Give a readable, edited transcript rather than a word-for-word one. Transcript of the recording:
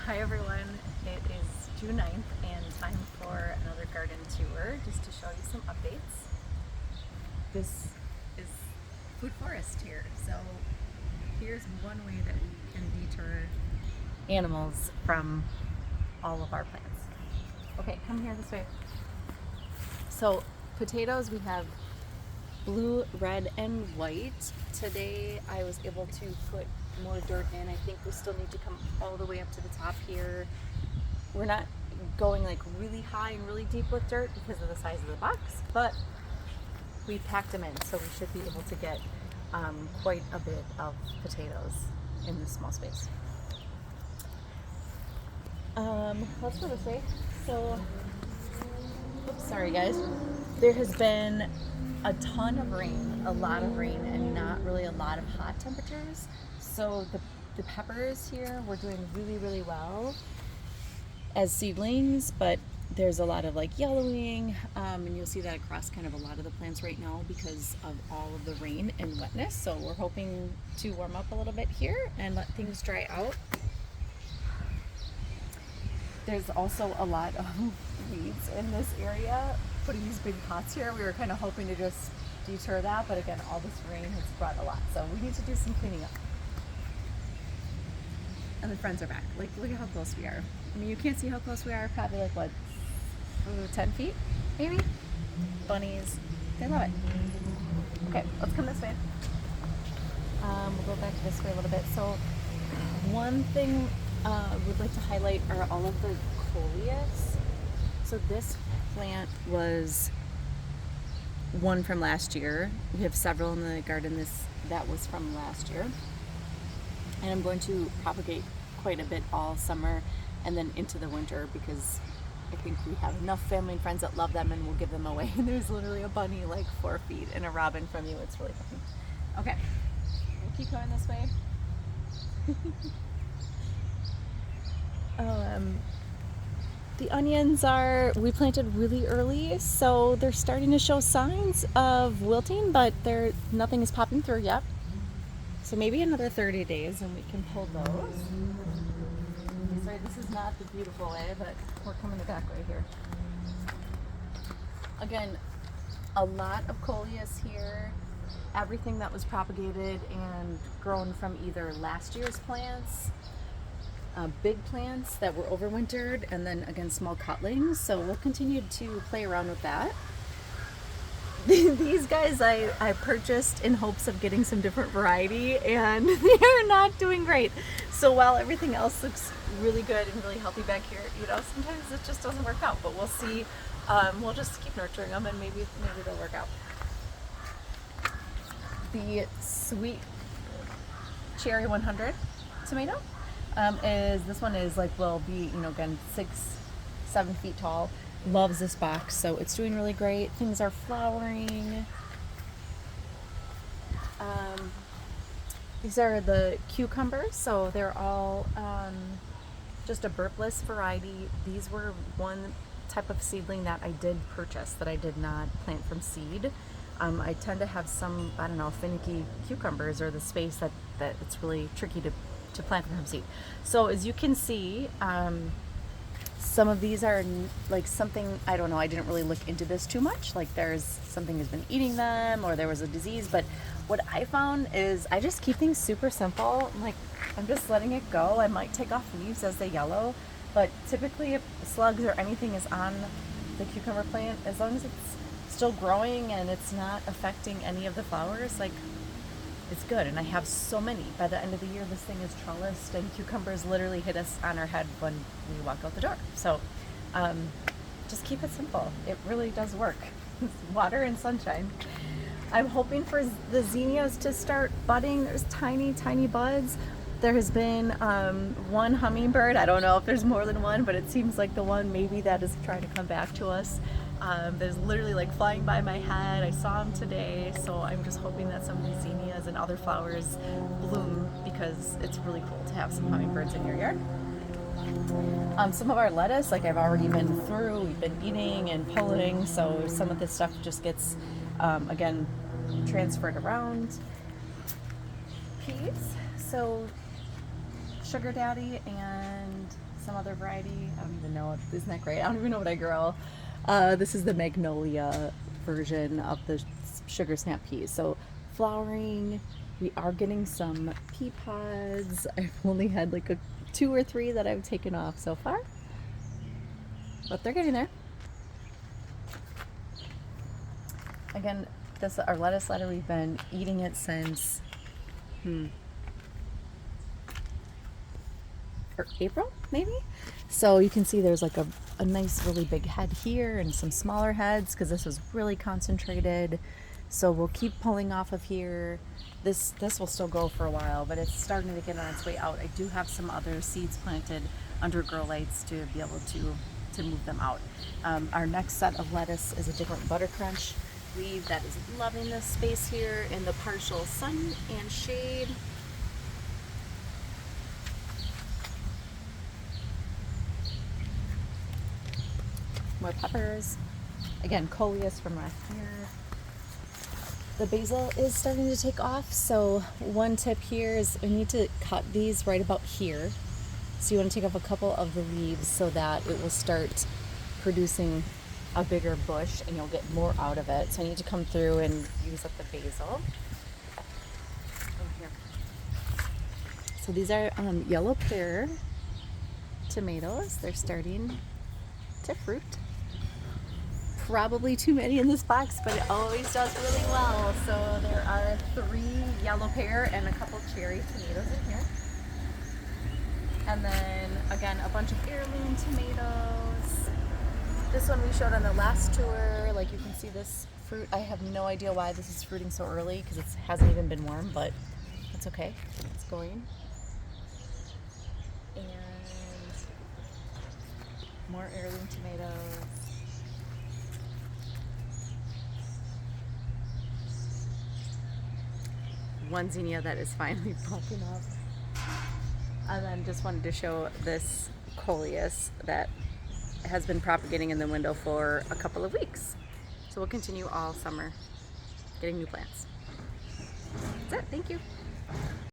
Hi everyone, it is June 9th and time for another garden tour just to show you some updates. This is Food Forest here, so here's one way that we can deter animals from all of our plants. Okay, come here this way. So potatoes, we have blue, red, and white. Today I was able to put more dirt in. I think we still need to come all the way up to the top here. We're not going like really high and really deep with dirt because of the size of the box, but we packed them in, so we should be able to get quite a bit of potatoes in this small space. Let's go this way. So, oops, sorry guys. There has been a ton of rain, a lot of rain, and not really a lot of hot temperatures. So the peppers here were doing really, really well as seedlings, but there's a lot of like yellowing, and you'll see that across kind of a lot of the plants right now because of all of the rain and wetness. So we're hoping to warm up a little bit here and let things dry out. There's also a lot of weeds in this area. Putting these big pots here, we were kind of hoping to just deter that, but again, all this rain has brought a lot, so we need to do some cleaning up. And the friends are back. Like, look at how close we are. I mean, you can't see how close we are, probably like what, 10 feet, maybe? Bunnies, they love it. Okay, let's come this way. We'll go back this way a little bit. So one thing we'd like to highlight are all of the coleus. So this plant was one from last year. We have several in the garden that was from last year. And I'm going to propagate quite a bit all summer and then into the winter because I think we have enough family and friends that love them and we'll give them away. And there's literally a bunny like 4 feet and a robin from you. It's really funny. Okay, we'll keep going this way. The onions we planted really early, so they're starting to show signs of wilting, but nothing is popping through yet. So maybe another 30 days and we can pull those. Sorry, this is not the beautiful way, but we're coming the back way here. Again, a lot of coleus here. Everything that was propagated and grown from either last year's plants, big plants that were overwintered, and then again small cutlings. So we'll continue to play around with that. These guys I purchased in hopes of getting some different variety, and they're not doing great. So while everything else looks really good and really healthy back here, sometimes it just doesn't work out. But we'll see. We'll just keep nurturing them, and maybe they'll work out. The sweet cherry 100 tomato this one is like will be again 6-7 feet tall. Loves this box, so it's doing really great. Things are flowering. These are the cucumbers, so they're all just a burpless variety. These were one type of seedling that I did purchase that I did not plant from seed. I tend to have some, I don't know, finicky cucumbers or the space that it's really tricky to plant them from seed. So as you can see, some of these are like something, I don't know, I didn't really look into this too much. Like there's something has been eating them or there was a disease. But what I found is I just keep things super simple. I'm just letting it go. I might take off leaves as they yellow. But typically if slugs or anything is on the cucumber plant, as long as it's still growing and it's not affecting any of the flowers, it's good. And I have so many. By the end of the year, this thing is trellised, and cucumbers literally hit us on our head when we walk out the door. So just keep it simple. It really does work. Water and sunshine. I'm hoping for the zinnias to start budding. There's tiny, tiny buds. There has been one hummingbird. I don't know if there's more than one, but it seems like the one maybe that is trying to come back to us. There's literally flying by my head. I saw him today, so I'm just hoping that some of these zinnias and other flowers bloom because it's really cool to have some hummingbirds in your yard. Some of our lettuce, I've already been through, we've been eating and pulling, so some of this stuff just gets, again, transferred around. Peas, so Sugar Daddy and some other variety. I don't even know. Isn't that great? I don't even know what I grow. This is the Magnolia version of the Sugar Snap peas. So flowering. We are getting some pea pods. I've only had like a 2 or 3 that I've taken off so far, but they're getting there. Again, this our lettuce letter. We've been eating it since or April, maybe. So you can see there's like a nice, really big head here and some smaller heads because this was really concentrated. So we'll keep pulling off of here. This will still go for a while, but it's starting to get on its way out. I do have some other seeds planted under grow lights to be able to move them out. Our next set of lettuce is a different Butter Crunch leaf that is loving this space here in the partial sun and shade. More peppers. Again, coleus from last year. The basil is starting to take off, so one tip here is we need to cut these right about here. So you want to take off a couple of the leaves so that it will start producing a bigger bush and you'll get more out of it. So I need to come through and use up the basil. Oh, here. So these are yellow pear tomatoes. They're starting to fruit. Probably too many in this box, but it always does really well. So there are 3 yellow pear and a couple cherry tomatoes in here. And then again, a bunch of heirloom tomatoes. This one we showed on the last tour. Like you can see this fruit. I have no idea why this is fruiting so early because it hasn't even been warm, but it's okay. It's going. And more heirloom tomatoes. One zinnia that is finally popping up. And then just wanted to show this coleus that has been propagating in the window for a couple of weeks. So we'll continue all summer getting new plants. That's it. Thank you.